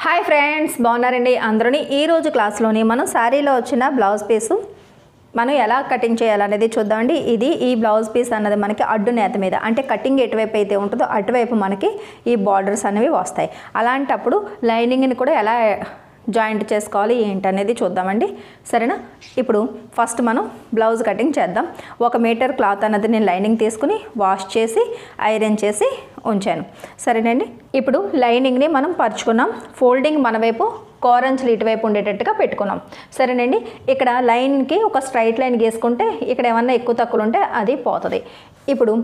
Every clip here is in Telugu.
హాయ్ ఫ్రెండ్స్, బాగున్నారండి అందరూని. ఈరోజు క్లాస్లోని మనం శారీలో వచ్చిన బ్లౌజ్ పీసు మనం ఎలా కటింగ్ చేయాలనేది చూద్దామండి. ఈ బ్లౌజ్ పీస్ అన్నది మనకి అడ్డు నేత మీద, అంటే కటింగ్ ఎటువైపు అయితే ఉంటుందో అటువైపు మనకి ఈ బార్డర్స్ అనేవి వస్తాయి. అలాంటప్పుడు లైనింగ్ని కూడా ఎలా జాయింట్ చేసుకోవాలి ఏంటనేది చూద్దామండి, సరేనా? ఇప్పుడు ఫస్ట్ మనం బ్లౌజ్ కటింగ్ చేద్దాం. 1 మీటర్ క్లాత్ అన్నది నేను లైనింగ్ తీసుకుని వాష్ చేసి ఐరన్ చేసి ఉంచాను, సరేనండి. ఇప్పుడు లైనింగ్ని మనం పరుచుకున్నాం. ఫోల్డింగ్ మన వైపు, కోరంచులు ఇటువైపు ఉండేటట్టుగా పెట్టుకున్నాం, సరేనండి. ఇక్కడ లైన్కి ఒక స్ట్రైట్ లైన్ గీసుకుంటే ఇక్కడ ఏమన్నా ఎక్కువ తక్కువలు ఉంటే అది పోతుంది. ఇప్పుడు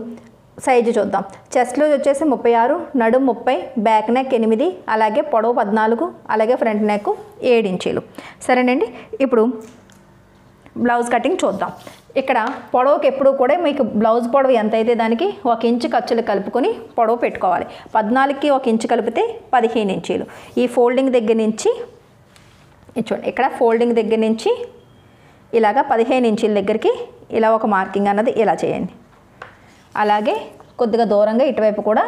సైజు చూద్దాం. చెస్ట్ లూజ్ వచ్చేసి 36, నడుము 30, బ్యాక్ నెక్ 8, అలాగే పొడవు 14, అలాగే ఫ్రంట్ నెక్ 7 ఇంచీలు, సరేనండి. ఇప్పుడు బ్లౌజ్ కటింగ్ చూద్దాం. ఇక్కడ పొడవుకి ఎప్పుడు కూడా మీకు బ్లౌజ్ పొడవు ఎంత అయితే దానికి 1 ఇంచు ఖర్చులు కలుపుకొని పొడవు పెట్టుకోవాలి. 14కి 1 ఇంచు కలిపితే 15 ఇంచీలు. ఈ ఫోల్డింగ్ దగ్గర నుంచి చూడండి, ఇక్కడ ఫోల్డింగ్ దగ్గర నుంచి ఇలాగా 15 ఇంచీల దగ్గరికి ఇలా ఒక మార్కింగ్ అన్నది ఇలా చేయండి. అలాగే కొద్దిగా దూరంగా ఇటువైపు కూడా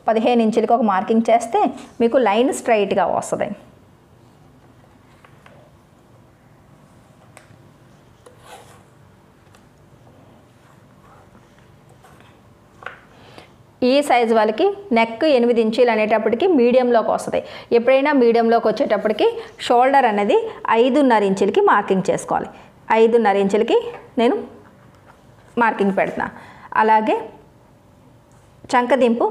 15 ఇంచులకి ఒక మార్కింగ్ చేస్తే మీకు లైన్ స్ట్రైట్గా వస్తుంది. ఈ సైజు వాళ్ళకి నెక్ 8 ఇంచీలు అనేటప్పటికి మీడియంలోకి వస్తుంది. ఎప్పుడైనా మీడియంలోకి వచ్చేటప్పటికి షోల్డర్ అనేది 5.5 ఇంచులకి మార్కింగ్ చేసుకోవాలి. 5.5 ఇంచులకి నేను మార్కింగ్ పెడుతున్నా. అలాగే చంకదింపు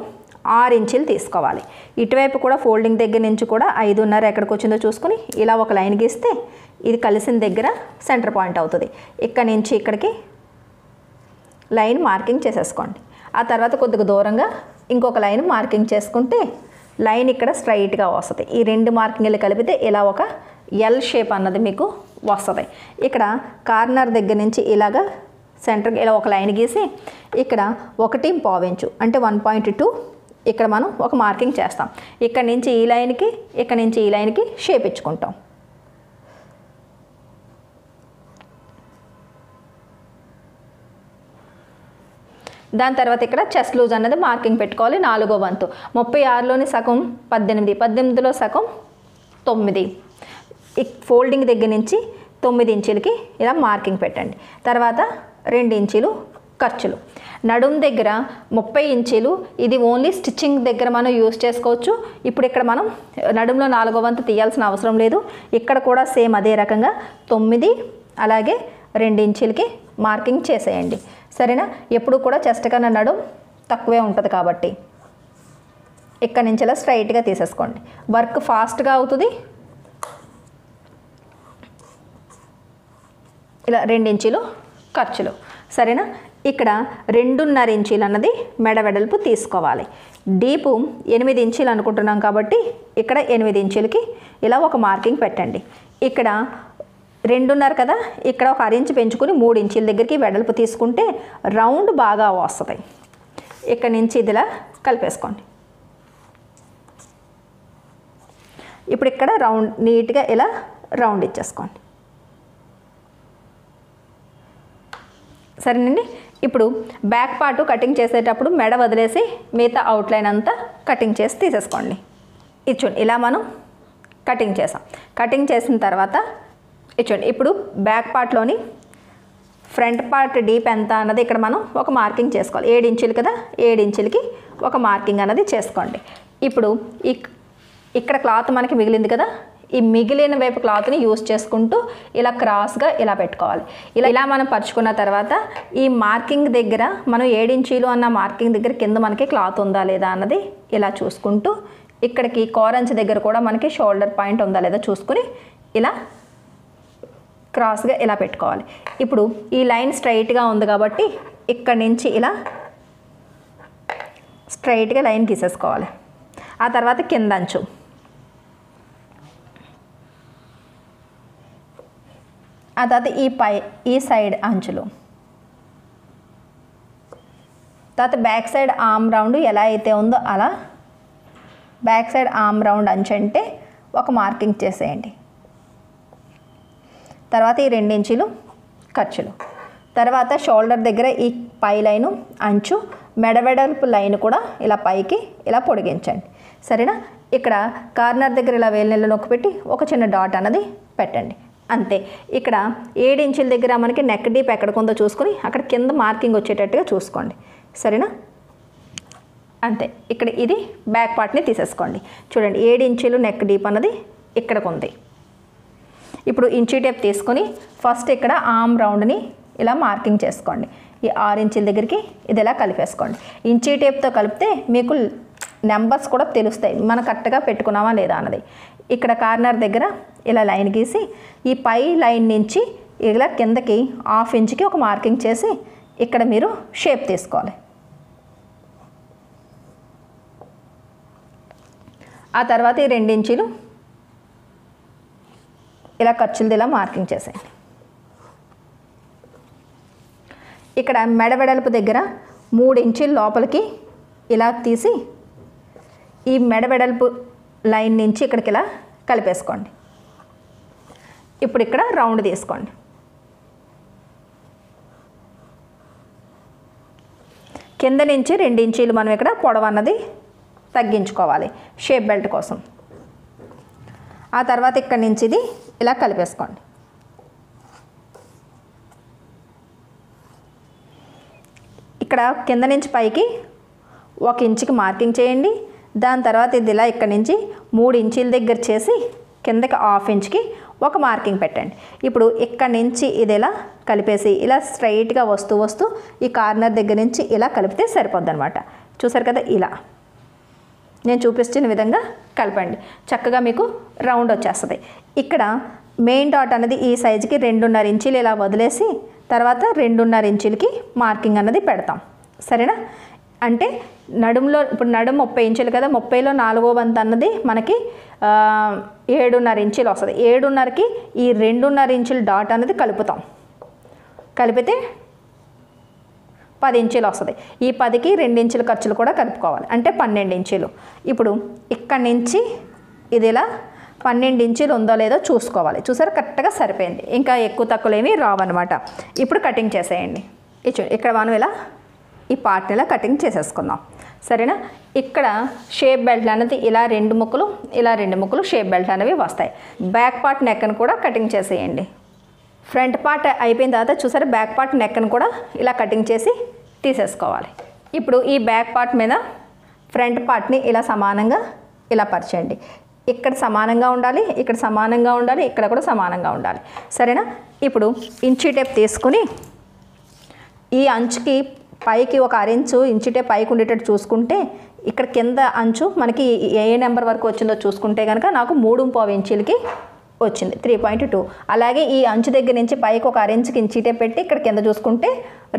6 ఇంచులు తీసుకోవాలి. ఇటువైపు కూడా ఫోల్డింగ్ దగ్గర నుంచి కూడా 5.5 ఎక్కడికి వచ్చిందో చూసుకుని ఇలా ఒక లైన్ గీస్తే ఇది కలిసిన దగ్గర సెంటర్ పాయింట్ అవుతుంది. ఇక్కడ నుంచి ఇక్కడికి లైన్ మార్కింగ్ చేసేసుకోండి. ఆ తర్వాత కొద్దిగా దూరంగా ఇంకొక లైన్ మార్కింగ్ చేసుకుంటే లైన్ ఇక్కడ స్ట్రైట్గా వస్తుంది. ఈ 2 మార్కింగ్లు కలిపితే ఇలా ఒక ఎల్ షేప్ అన్నది మీకు వస్తుంది. ఇక్కడ కార్నర్ దగ్గర నుంచి ఇలాగా సెంటర్కి ఇలా ఒక లైన్ గీసి ఇక్కడ 1.5 ఇంచు అంటే 1.2 ఇక్కడ మనం ఒక మార్కింగ్ చేస్తాం. ఇక్కడ నుంచి ఈ లైన్కి, ఇక్కడ నుంచి ఈ లైన్కి షేప్ ఇచ్చుకుంటాం. దాని తర్వాత ఇక్కడ చెస్ట్ లూజ్ అన్నది మార్కింగ్ పెట్టుకోవాలి. 4వ వంతు 36లోని సగం 18, 18లో సగం 9. ఈ ఫోల్డింగ్ దగ్గర నుంచి 9 ఇంచులకి ఇలా మార్కింగ్ పెట్టండి. తర్వాత 2 ఇంచీలు ఖర్చులు. నడుము దగ్గర 30 ఇంచీలు, ఇది ఓన్లీ స్టిచ్చింగ్ దగ్గర మనం యూజ్ చేసుకోవచ్చు. ఇప్పుడు ఇక్కడ మనం నడుములో 4వ వంతు తీయాల్సిన అవసరం లేదు. ఇక్కడ కూడా సేమ్ అదే రకంగా 9 అలాగే 2 ఇంచీలకి మార్కింగ్ చేసేయండి, సరేనా? ఎప్పుడు కూడా చెస్ట్ కన్నా నడుము తక్కువే ఉంటుంది కాబట్టి ఇక్కడ నుంచి ఇలా స్ట్రైట్గా తీసేసుకోండి. వర్క్ ఫాస్ట్గా అవుతుంది. ఇలా 2 ఇంచీలు ఖర్చులు, సరేనా? ఇక్కడ 2.5 ఇంచీలు అన్నది మెడ వెడల్పు తీసుకోవాలి. డీపు 8 ఇంచీలు అనుకుంటున్నాం కాబట్టి ఇక్కడ 8 ఇంచీలకి ఇలా ఒక మార్కింగ్ పెట్టండి. ఇక్కడ 2.5 కదా, ఇక్కడ ఒక 1 ఇంచు పెంచుకుని 3 ఇంచీల దగ్గరికి వెడల్పు తీసుకుంటే రౌండ్ బాగా వస్తుంది. ఇక్కడ నుంచి ఇదిలా కలిపేసుకోండి. ఇప్పుడు ఇక్కడ రౌండ్ నీట్గా ఇలా రౌండ్ ఇచ్చేసుకోండి, సరేనండి. ఇప్పుడు బ్యాక్ పార్ట్ కటింగ్ చేసేటప్పుడు మెడ వదిలేసి మిగతా అవుట్లైన్ అంతా కటింగ్ చేసి తీసేసుకోండి. ఇది చూడండి, ఇలా మనం కటింగ్ చేసాం. కటింగ్ చేసిన తర్వాత ఇది చూడండి, ఇప్పుడు బ్యాక్ పార్ట్లోని ఫ్రంట్ పార్ట్ డీప్ ఎంత అన్నది ఇక్కడ మనం ఒక మార్కింగ్ చేసుకోవాలి. 7 ఇంచులు కదా, 7 ఇంచులకి ఒక మార్కింగ్ అన్నది చేసుకోండి. ఇప్పుడు ఇక్కడ క్లాత్ మనకి మిగిలింది కదా, ఈ మిగిలిన వైపు క్లాత్ని యూస్ చేసుకుంటూ ఇలా క్రాస్గా ఇలా పెట్టుకోవాలి. ఇలా మనం పరుచుకున్న తర్వాత ఈ మార్కింగ్ దగ్గర మనం 7 ఇంచీలు అన్న మార్కింగ్ దగ్గర కింద మనకి క్లాత్ ఉందా లేదా అన్నది ఇలా చూసుకుంటూ ఇక్కడికి కోరంచు దగ్గర కూడా మనకి షోల్డర్ పాయింట్ ఉందా లేదా చూసుకుని ఇలా క్రాస్గా ఇలా పెట్టుకోవాలి. ఇప్పుడు ఈ లైన్ స్ట్రైట్గా ఉంది కాబట్టి ఇక్కడి నుంచి ఇలా స్ట్రైట్గా లైన్ గీసేసుకోవాలి. ఆ తర్వాత కింద అంచు, ఆ తర్వాత ఈ సైడ్ అంచులు, తర్వాత బ్యాక్ సైడ్ ఆర్మ్ రౌండ్ ఎలా అయితే ఉందో అలా బ్యాక్ సైడ్ ఆర్మ్ రౌండ్ అంచు అంటే ఒక మార్కింగ్ చేసేయండి. తర్వాత ఈ 2 ఇంచీలు ఖర్చులు. తర్వాత షోల్డర్ దగ్గర ఈ పై లైను అంచు మెడవెడల్పు లైన్ కూడా ఇలా పైకి ఇలా పొడిగించండి, సరేనా? ఇక్కడ కార్నర్ దగ్గర ఇలా వేలినెల నొక్కి పెట్టి ఒక చిన్న డాట్ అన్నది పెట్టండి, అంతే. ఇక్కడ 7 ఇంచుల దగ్గర మనకి నెక్ డీప్ ఎక్కడికి ఉందో చూసుకొని అక్కడ కింద మార్కింగ్ వచ్చేటట్టుగా చూసుకోండి, సరేనా? అంతే. ఇక్కడ ఇది బ్యాక్ పార్ట్ని తీసేసుకోండి. చూడండి 7 ఇంచులు నెక్ డీప్ అన్నది ఇక్కడికి ఉంది. ఇప్పుడు ఇంచీ టేప్ తీసుకొని ఫస్ట్ ఇక్కడ ఆర్మ్ రౌండ్ని ఇలా మార్కింగ్ చేసుకోండి. ఈ 6 ఇంచుల దగ్గరికి ఇది ఇలా కలిపేసుకోండి. ఇంచీ టేప్తో కలిపితే మీకు నెంబర్స్ కూడా తెలుస్తాయి, మనం కరెక్ట్గా పెట్టుకున్నామా లేదా అన్నది. ఇక్కడ కార్నర్ దగ్గర ఇలా లైన్ గీసి ఈ పై లైన్ నుంచి ఇలా కిందకి 1/2 ఇంచుకి ఒక మార్కింగ్ చేసి ఇక్కడ మీరు షేప్ తీసుకోవాలి. ఆ తర్వాత ఈ 2 ఇంచులు ఇలా ఖర్చులది ఇలా మార్కింగ్ చేసేయండి. ఇక్కడ మెడ వెడల్పు దగ్గర 3 ఇంచుల లోపలికి ఇలా తీసి ఈ మెడ వెడల్పు లైన్ నుంచి ఇక్కడికి ఇలా కలిపేసుకోండి. ఇప్పుడు ఇక్కడ రౌండ్ తీసుకోండి. కింద నుంచి 2 ఇంచీలు మనం ఇక్కడ పొడవు అన్నది తగ్గించుకోవాలి షేప్ బెల్ట్ కోసం. ఆ తర్వాత ఇక్కడ నుంచి ఇది ఇలా కలిపేసుకోండి. ఇక్కడ కింద నుంచి పైకి 1 ఇంచుకి మార్కింగ్ చేయండి. దాని తర్వాత ఇది ఇలా ఇక్కడ నుంచి 3 ఇంచుల దగ్గర చేసి కిందకి 1/2 ఇంచుకి ఒక మార్కింగ్ పెట్టండి. ఇప్పుడు ఇక్కడ నుంచి ఇది ఇలా కలిపేసి ఇలా స్ట్రైట్గా వస్తూ ఈ కార్నర్ దగ్గర నుంచి ఇలా కలిపితే సరిపోద్ది అనమాట. చూసారు కదా, ఇలా నేను చూపిస్తున్న విధంగా కలపండి, చక్కగా మీకు రౌండ్ వచ్చేస్తుంది. ఇక్కడ మెయిన్ డాట్ అనేది ఈ సైజుకి 2.5 ఇంచులు ఇలా వదిలేసి తర్వాత 2.5 ఇంచులకి మార్కింగ్ అన్నది పెడతాం, సరేనా? అంటే నడుములో ఇప్పుడు నడుము 30 ఇంచులు కదా, 30లో 4వ వంతు అన్నది మనకి 7.5 ఇంచులు వస్తుంది. 7.5కి ఈ 2.5 ఇంచుల డాట్ అనేది కలుపుతాం, కలిపితే 10 ఇంచులు వస్తుంది. ఈ 10కి 2 ఇంచుల ఖర్చులు కూడా కలుపుకోవాలి, అంటే 12 ఇంచులు. ఇప్పుడు ఇక్కడి నుంచి ఇది ఇలా 12 ఇంచులు ఉందో లేదో చూసుకోవాలి. చూసారు, కరెక్ట్గా సరిపోయింది, ఇంకా ఎక్కువ తక్కువలు ఏమీ రావన్నమాట. ఇప్పుడు కటింగ్ చేసేయండి. ఇక్కడ మనం ఇలా ఈ పార్ట్ ఇలా కటింగ్ చేసేసుకుందాం, సరేనా? ఇక్కడ షేప్ బెల్ట్ అనేది ఇలా 2 ముక్కలు ఇలా 2 ముక్కలు షేప్ బెల్ట్ అనేవి వస్తాయి. బ్యాక్ పార్ట్ నెక్ను కూడా కటింగ్ చేసేయండి. ఫ్రంట్ పార్ట్ అయిపోయిన తర్వాత చూసారు, బ్యాక్ పార్ట్ నెక్ను కూడా ఇలా కటింగ్ చేసి తీసేసుకోవాలి. ఇప్పుడు ఈ బ్యాక్ పార్ట్ మీద ఫ్రంట్ పార్ట్ని ఇలా సమానంగా ఇలా పరిచేయండి. ఇక్కడ సమానంగా ఉండాలి, ఇక్కడ సమానంగా ఉండాలి, ఇక్కడ కూడా సమానంగా ఉండాలి, సరేనా? ఇప్పుడు ఇంచీ టేప్ తీసుకుని ఈ అంచుకి పైకి ఒక 1/2 ఇంచు ఇంచీ టేప్ పైకి ఉండేటట్టు చూసుకుంటే ఇక్కడ కింద అంచు మనకి ఏ నెంబర్ వరకు వచ్చిందో చూసుకుంటే కనుక నాకు 3.5 ఇంచులకి వచ్చింది, 3.2. అలాగే ఈ అంచు దగ్గర నుంచి పైకి ఒక 1/2 ఇంచుకి ఇంచీ టేప్ పెట్టి ఇక్కడ కింద చూసుకుంటే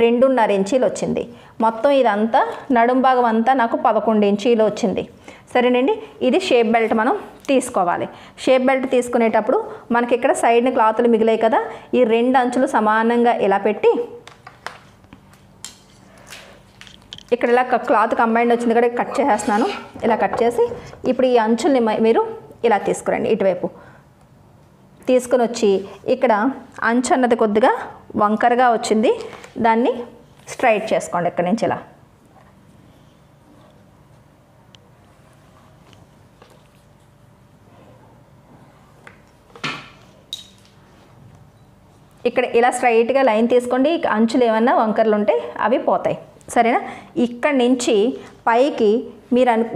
2.5 ఇంచీలు వచ్చింది. మొత్తం ఇదంతా నడుం భాగం అంతా నాకు 11 ఇంచీలు వచ్చింది, సరేనండి? ఇది షేప్ బెల్ట్ మనం తీసుకోవాలి. షేప్ బెల్ట్ తీసుకునేటప్పుడు మనకి ఇక్కడ సైడ్ని క్లాతులు మిగిలాయి కదా, ఈ 2 అంచులు సమానంగా ఇలా పెట్టి ఇక్కడ ఇలా క్లాత్ కంబైండ్ వచ్చింది కదా, కట్ చేసేస్తున్నాను. ఇలా కట్ చేసి ఇప్పుడు ఈ అంచుల్ని మీరు ఇలా తీసుకురండి, ఇటువైపు తీసుకుని వచ్చి ఇక్కడ అంచు అన్నది కొద్దిగా వంకరగా వచ్చింది, దాన్ని స్ట్రైట్ చేసుకోండి. ఇక్కడి నుంచి ఇలా ఇక్కడ ఇలా స్ట్రైట్గా లైన్ తీసుకోండి. అంచులు ఏమన్నా వంకరలు ఉంటే అవి పోతాయి, సరేనా? ఇక్కడి నుంచి పైకి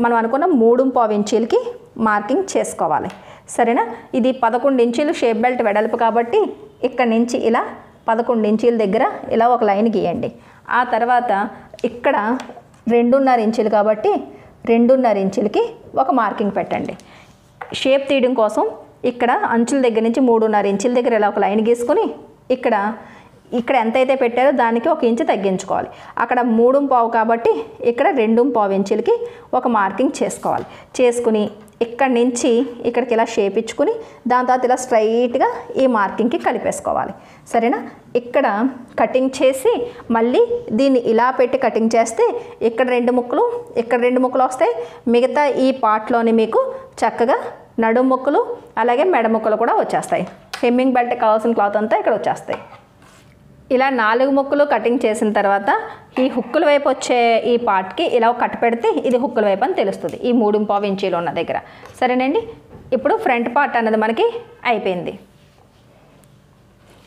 మనం అనుకున్న 3.5 ఇంచీలకి మార్కింగ్ చేసుకోవాలి, సరేనా? ఇది 11 ఇంచీలు షేప్ బెల్ట్ వెడల్పు కాబట్టి ఇక్కడి నుంచి ఇలా 11 ఇంచీల దగ్గర ఇలా ఒక లైన్ గీయండి. ఆ తర్వాత ఇక్కడ 2.5 ఇంచులు కాబట్టి 2.5 ఇంచులకి ఒక మార్కింగ్ పెట్టండి. షేప్ తీయడం కోసం ఇక్కడ అంచుల దగ్గర నుంచి 3.5 ఇంచుల దగ్గర ఇలా ఒక లైన్ గీసుకొని ఇక్కడ ఎంతైతే పెట్టారో దానికి 1 ఇంచు తగ్గించుకోవాలి. అక్కడ 3.5 కాబట్టి ఇక్కడ 2.5 ఇంచులకి ఒక మార్కింగ్ చేసుకోవాలి. చేసుకుని ఇక్కడి నుంచి ఇక్కడికి ఇలా షేప్ ఇచ్చుకుని దాని తర్వాత ఇలా స్ట్రైట్గా ఈ మార్కింగ్కి కలిపేసుకోవాలి, సరేనా? ఇక్కడ కటింగ్ చేసి మళ్ళీ దీన్ని ఇలా పెట్టి కటింగ్ చేస్తే ఇక్కడ 2 ముక్కలు ఇక్కడ 2 ముక్కలు వస్తాయి. మిగతా ఈ పార్ట్లోని మీకు చక్కగా నడుం ముక్కలు అలాగే మెడ ముక్కలు కూడా వచ్చేస్తాయి. హెమ్మింగ్ బెల్ట్ కావాల్సిన క్లాత్ అంతా ఇక్కడ వచ్చేస్తాయి. ఇలా 4 ముక్కలు కటింగ్ చేసిన తర్వాత ఈ హుక్కుల వైపు వచ్చే ఈ పార్ట్కి ఇలా కట్ పెడితే ఇది హుక్కుల వైపు అని తెలుస్తుంది, ఈ 3.5 ఇంచీలు ఉన్న దగ్గర. సరేనండి, ఇప్పుడు ఫ్రంట్ పార్ట్ అన్నది మనకి అయిపోయింది.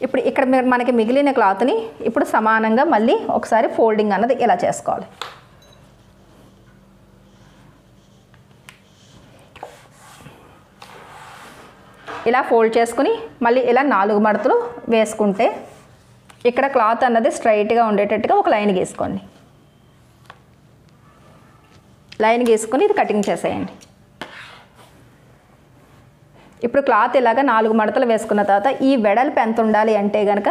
ఇప్పుడు ఇక్కడ మనకి మిగిలిన క్లాత్ని ఇప్పుడు సమానంగా మళ్ళీ ఒకసారి ఫోల్డింగ్ అన్నది ఇలా చేసుకోవాలి. ఇలా ఫోల్డ్ చేసుకుని మళ్ళీ ఇలా 4 మడతలు వేసుకుంటే ఇక్కడ క్లాత్ అన్నది స్ట్రైట్గా ఉండేటట్టుగా ఒక లైన్ గీసుకోండి. లైన్ గీసుకొని ఇది కటింగ్ చేసేయండి. ఇప్పుడు క్లాత్ ఇలాగా 4 మడతలు వేసుకున్న తర్వాత ఈ వెడల్పు ఎంత ఉండాలి అంటే కనుక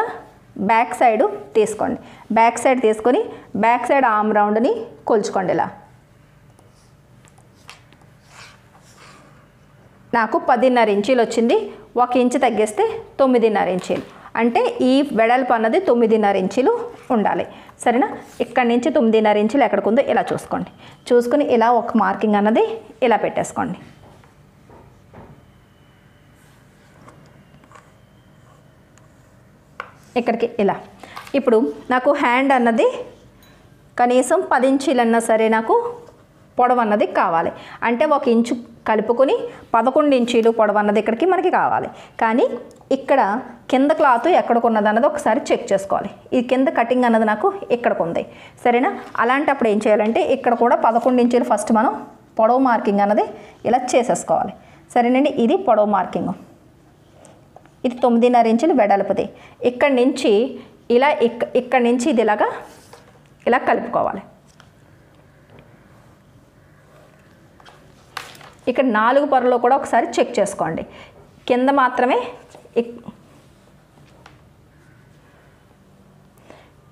బ్యాక్ సైడ్ తీసుకోండి. బ్యాక్ సైడ్ తీసుకొని బ్యాక్ సైడ్ ఆర్మ్ రౌండ్ని కొలుచుకోండి. ఇలా నాకు 10.5 ఇంచీలు వచ్చింది. 1 ఇంచు తగ్గిస్తే 9.5 ఇంచీలు, అంటే ఈ వెడల్పు అన్నది 9.5 ఇంచీలు ఉండాలి. సరేనా, ఇక్కడ నుంచి 9.5 ఇంచీలు ఎక్కడికి ఉందో ఇలా చూసుకోండి. చూసుకుని ఇలా ఒక మార్కింగ్ అన్నది ఇలా పెట్టేసుకోండి. ఇక్కడికి ఇలా. ఇప్పుడు నాకు హ్యాండ్ అన్నది కనీసం 10 ఇంచీలన్నా సరే నాకు పొడవు అన్నది కావాలి. అంటే 1 ఇంచు కలుపుకొని 11 ఇంచీలు పొడవు అన్నది ఇక్కడికి మనకి కావాలి. కానీ ఇక్కడ కింద క్లాత్ ఎక్కడికి ఉన్నది అన్నది ఒకసారి చెక్ చేసుకోవాలి. ఈ కింద కటింగ్ అన్నది నాకు ఇక్కడికి ఉంది. సరేనా, అలాంటప్పుడు ఏం చేయాలంటే ఇక్కడ కూడా 11 ఇంచీలు ఫస్ట్ మనం పొడవు మార్కింగ్ అన్నది ఇలా చేసేసుకోవాలి. సరేనండి, ఇది పొడవు మార్కింగ్. ఇది 9.5 ఇంచులు వెడల్పుది. ఇక్కడి నుంచి ఇలా ఇక్కడి నుంచి ఇది ఇలాగా ఇలా కలుపుకోవాలి. ఇక్కడ 4 పొరలో కూడా ఒకసారి చెక్ చేసుకోండి. కింద మాత్రమే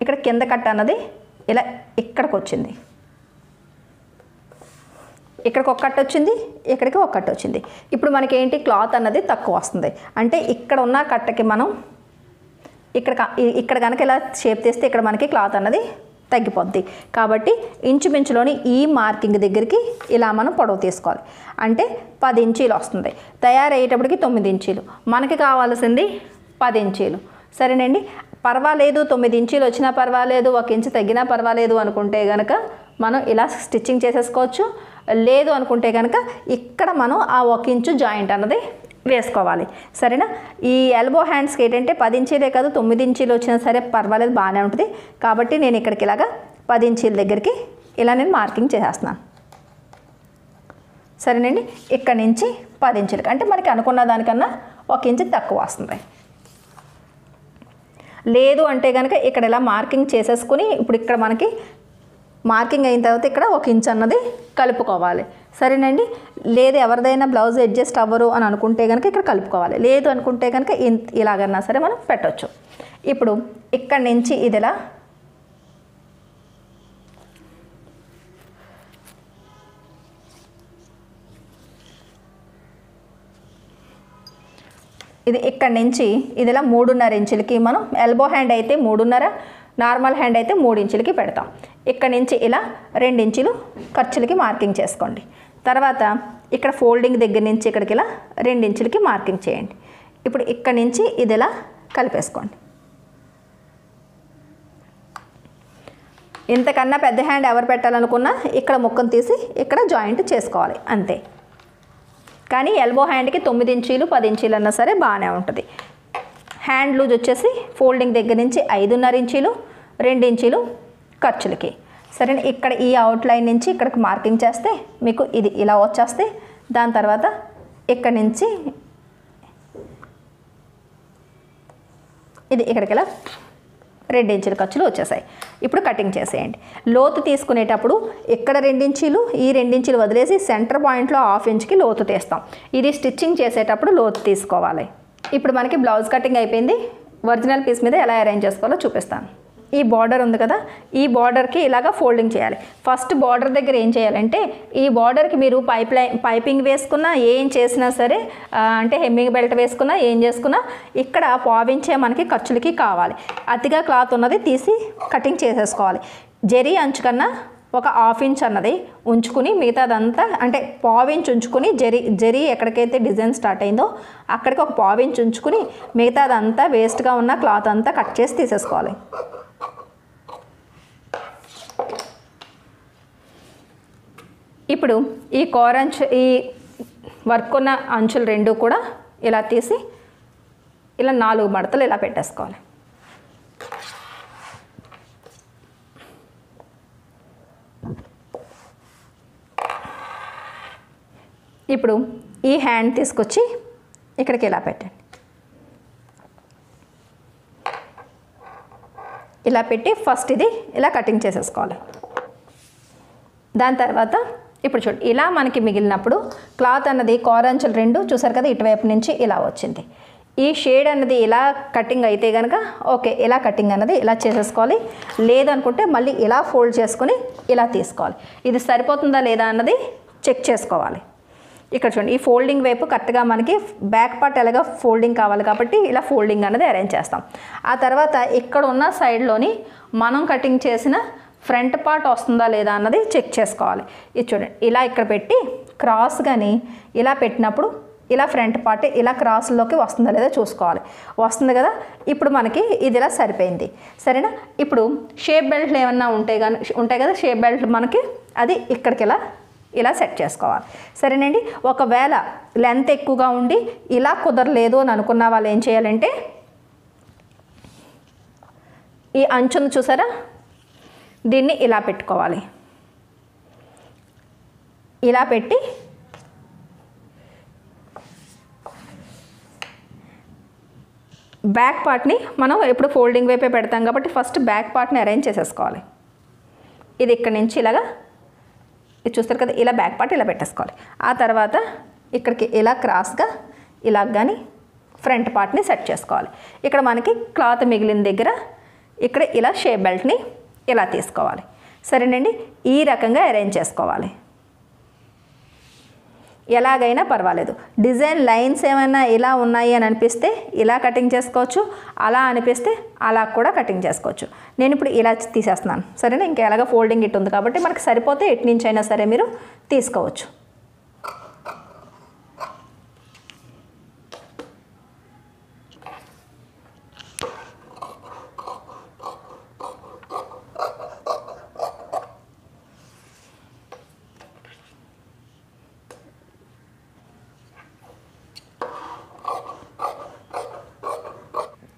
ఇక్కడ కింద కట్ అన్నది ఇలా ఇక్కడికి వచ్చింది, ఇక్కడికి ఒక కట్ వచ్చింది, ఇక్కడికి ఒక కట్ వచ్చింది. ఇప్పుడు మనకి ఏంటి క్లాత్ అన్నది తక్కువ వస్తుంది. అంటే ఇక్కడ ఉన్న కట్టకి మనం ఇక్కడ కనుక ఇలా షేప్ తీస్తే ఇక్కడ మనకి క్లాత్ అన్నది తగ్గిపోద్ది. కాబట్టి ఇంచుమించులోని ఈ మార్కింగ్ దగ్గరికి ఇలా మనం పొడవు తీసుకోవాలి. అంటే 10 ఇంచీలు వస్తుంది. తయారయ్యేటప్పటికి 9 ఇంచీలు, మనకి కావాల్సింది 10 ఇంచీలు. సరేనండి, పర్వాలేదు 9 ఇంచీలు వచ్చినా పర్వాలేదు, 1 ఇంచు తగ్గినా పర్వాలేదు అనుకుంటే కనుక మనం ఇలా స్టిచ్చింగ్ చేసేసుకోవచ్చు. లేదు అనుకుంటే కనుక ఇక్కడ మనం ఆ 1 ఇంచు జాయింట్ అన్నది వేసుకోవాలి. సరేనా, ఈ ఎల్బో హ్యాండ్స్కి ఏంటంటే 10 ఇంచీలే కాదు 9 ఇంచీలు వచ్చినా సరే పర్వాలేదు, బాగానే ఉంటుంది. కాబట్టి నేను ఇక్కడికి ఇలాగా 10 ఇంచీల దగ్గరికి ఇలా నేను మార్కింగ్ చేసేస్తున్నాను. సరేనండి, ఇక్కడ నుంచి 10 ఇంచులకి అంటే మనకి అనుకున్న దానికన్నా 1 ఇంచు తక్కువ వస్తుంది. లేదు అంటే కనుక ఇక్కడ ఇలా మార్కింగ్ చేసేసుకుని ఇప్పుడు ఇక్కడ మనకి మార్కింగ్ అయిన తర్వాత ఇక్కడ 1 ఇంచు అన్నది కలుపుకోవాలి. సరేనండి, లేదు ఎవరిదైనా బ్లౌజ్ అడ్జస్ట్ అవ్వరు అని అనుకుంటే కనుక ఇక్కడ కలుపుకోవాలి. లేదు అనుకుంటే కనుక ఇలాగన్నా సరే మనం పెట్టవచ్చు. ఇప్పుడు ఇక్కడ నుంచి ఇదిలా ఇది ఇక్కడ నుంచి ఇదిలా 3.5 ఇంచులకి మనం ఎల్బో హ్యాండ్ అయితే 3.5, నార్మల్ హ్యాండ్ అయితే 3 ఇంచులకి పెడతాం. ఇక్కడ నుంచి ఇలా 2 ఇంచులు ఖర్చులకి మార్కింగ్ చేసుకోండి. తర్వాత ఇక్కడ ఫోల్డింగ్ దగ్గర నుంచి ఇక్కడికి ఇలా 2 ఇంచులకి మార్కింగ్ చేయండి. ఇప్పుడు ఇక్కడ నుంచి ఇది ఇలా కలిపేసుకోండి. ఇంతకన్నా పెద్ద హ్యాండ్ ఎవరు పెట్టాలనుకున్నా ఇక్కడ ముక్కను తీసి ఇక్కడ జాయింట్ చేసుకోవాలి అంతే. కానీ ఎల్బో హ్యాండ్కి 9 ఇంచీలు 10 ఇంచీలు అన్నా సరే బాగానే ఉంటుంది. హ్యాండ్ లూజ్ వచ్చేసి ఫోల్డింగ్ దగ్గర నుంచి 5.5 ఇంచీలు, 2 ఇంచీలు ఖర్చులకి. సరే, ఇక్కడ ఈ అవుట్లైన్ నుంచి ఇక్కడికి మార్కింగ్ చేస్తే మీకు ఇది ఇలా వచ్చేస్తే దాని తర్వాత ఇక్కడ నుంచి ఇది ఇక్కడికి ఇలా 2 ఇంచుల ఖర్చులు వచ్చేసాయి. ఇప్పుడు కటింగ్ చేసేయండి. లోతు తీసుకునేటప్పుడు ఇక్కడ 2 ఇంచీలు, ఈ 2 ఇంచీలు వదిలేసి సెంటర్ పాయింట్లో 1/2 ఇంచుకి లోతు తీస్తాం. ఇది స్టిచ్చింగ్ చేసేటప్పుడు లోతు తీసుకోవాలి. ఇప్పుడు మనకి బ్లౌజ్ కటింగ్ అయిపోయింది. ఒరిజినల్ పీస్ మీద ఎలా అరేంజ్ చేసుకోవాలో చూపిస్తాను. ఈ బార్డర్ ఉంది కదా, ఈ బార్డర్కి ఇలాగా ఫోల్డింగ్ చేయాలి. ఫస్ట్ బార్డర్ దగ్గర ఏం చేయాలంటే ఈ బార్డర్కి మీరు పైపింగ్ వేసుకున్నా ఏం చేసినా సరే, అంటే హెమ్మింగ్ బెల్ట్ వేసుకున్నా ఏం చేసుకున్నా ఇక్కడ పావించే మనకి ఖర్చులకి కావాలి. అతిగా క్లాత్ ఉన్నది తీసి కటింగ్ చేసేసుకోవాలి. జరీ అంచు కన్నా ఒక ½ ఇంచ్ అన్నది ఉంచుకుని మిగతాదంతా అంటే ½ ఇంచ్ ఉంచుకుని జరీ ఎక్కడికైతే డిజైన్ స్టార్ట్ అయిందో అక్కడికి ఒక ½ ఇంచ్ ఉంచుకుని మిగతాదంతా వేస్ట్గా ఉన్న క్లాత్ అంతా కట్ చేసి తీసేసుకోవాలి. ఇప్పుడు ఈ ఈ వర్క్ ఉన్న అంచులు రెండు కూడా ఇలా తీసి ఇలా 4 మడతలు ఇలా పెట్టేసుకోవాలి. ఇప్పుడు ఈ హ్యాండ్ తీసుకొచ్చి ఇక్కడికి ఇలా పెట్టండి. ఇలా పెట్టి ఫస్ట్ ఇది ఇలా కటింగ్ చేసేసుకోవాలి. దాని తర్వాత ఇప్పుడు చూడండి, ఇలా మనకి మిగిలినప్పుడు క్లాత్ అన్నది కోరంచులు రెండు చూసారు కదా, ఇటువైపు నుంచి ఇలా వచ్చింది. ఈ షేడ్ అన్నది ఇలా కటింగ్ అయితే కనుక ఓకే, ఇలా కటింగ్ అన్నది ఇలా చేసేసుకోవాలి. లేదనుకుంటే మళ్ళీ ఇలా ఫోల్డ్ చేసుకుని ఇలా తీసుకోవాలి. ఇది సరిపోతుందా లేదా అన్నది చెక్ చేసుకోవాలి. ఇక్కడ చూడండి, ఈ ఫోల్డింగ్ వైపు కరెక్ట్గా మనకి బ్యాక్ పార్ట్ ఎలాగా ఫోల్డింగ్ కావాలి కాబట్టి ఇలా ఫోల్డింగ్ అనేది అరేంజ్ చేస్తాం. ఆ తర్వాత ఇక్కడ ఉన్న సైడ్లోని మనం కటింగ్ చేసిన ఫ్రంట్ పార్ట్ వస్తుందా లేదా అన్నది చెక్ చేసుకోవాలి. ఇది చూడండి, ఇలా ఇక్కడ పెట్టి క్రాస్ కానీ ఇలా పెట్టినప్పుడు ఇలా ఫ్రంట్ పార్ట్ ఇలా క్రాస్లోకి వస్తుందా లేదా చూసుకోవాలి. వస్తుంది కదా, ఇప్పుడు మనకి ఇది ఇలా సరిపోయింది. సరేనా, ఇప్పుడు షేప్ బెల్ట్లు ఏమన్నా ఉంటాయి కదా, షేప్ బెల్ట్ మనకి అది ఇక్కడికి ఇలా సెట్ చేసుకోవాలి. సరేనండి, ఒకవేళ లెంత్ ఎక్కువగా ఉండి ఇలా కుదరలేదు అని అనుకున్న వాళ్ళు ఏం చేయాలంటే ఈ అంచును చూసారా, దీన్ని ఇలా పెట్టుకోవాలి. ఇలా పెట్టి బ్యాక్ పార్ట్ని మనం ఎప్పుడు ఫోల్డింగ్ వైపే పెడతాం కాబట్టి ఫస్ట్ బ్యాక్ పార్ట్ని అరేంజ్ చేసేసుకోవాలి. ఇది ఇక్కడ నుంచి ఇలాగా ఇది చూస్తారు కదా, ఇలా బ్యాక్ పార్ట్ ఇలా పెట్టేసుకోవాలి. ఆ తర్వాత ఇక్కడికి ఇలా క్రాస్గా ఇలా కానీ ఫ్రంట్ పార్ట్ని సెట్ చేసుకోవాలి. ఇక్కడ మనకి క్లాత్ మిగిలిన దగ్గర ఇక్కడ ఇలా షేప్ బెల్ట్ని ఇలా తీసుకోవాలి. సరేనండి, ఈ రకంగా అరేంజ్ చేసుకోవాలి. ఎలాగైనా పర్వాలేదు. డిజైన్ లైన్స్ ఏమైనా ఇలా ఉన్నాయి అని అనిపిస్తే ఇలా కటింగ్ చేసుకోవచ్చు, అలా అనిపిస్తే అలా కూడా కటింగ్ చేసుకోవచ్చు. నేను ఇప్పుడు ఇలా తీసేస్తున్నాను. సరేనా, ఇంకా ఎలాగ ఫోల్డింగ్ ఇటు ఉంది కాబట్టి మనకు సరిపోతే ఎటు నుంచి అయినా సరే మీరు తీసుకోవచ్చు.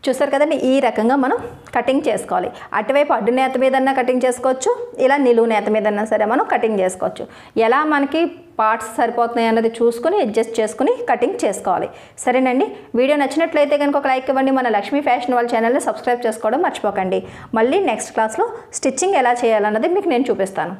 చూసారు కదండి, ఈ రకంగా మనం కటింగ్ చేసుకోవాలి. అటువైపు అడ్డు నేత మీదన్నా కటింగ్ చేసుకోవచ్చు, ఇలా నిలువు నేత మీదన్నా సరే మనం కటింగ్ చేసుకోవచ్చు. ఎలా మనకి పార్ట్స్ సరిపోతున్నాయి అన్నది చూసుకొని అడ్జస్ట్ చేసుకుని కటింగ్ చేసుకోవాలి. సరేనండి, వీడియో నచ్చినట్లయితే కనుక ఒక లైక్ ఇవ్వండి. మన లక్ష్మీ ఫ్యాషన్ వాళ్ళ ఛానల్ని సబ్స్క్రైబ్ చేసుకోవడం మర్చిపోకండి. మళ్ళీ నెక్స్ట్ క్లాస్లో స్టిచ్చింగ్ ఎలా చేయాలన్నది మీకు నేను చూపిస్తాను.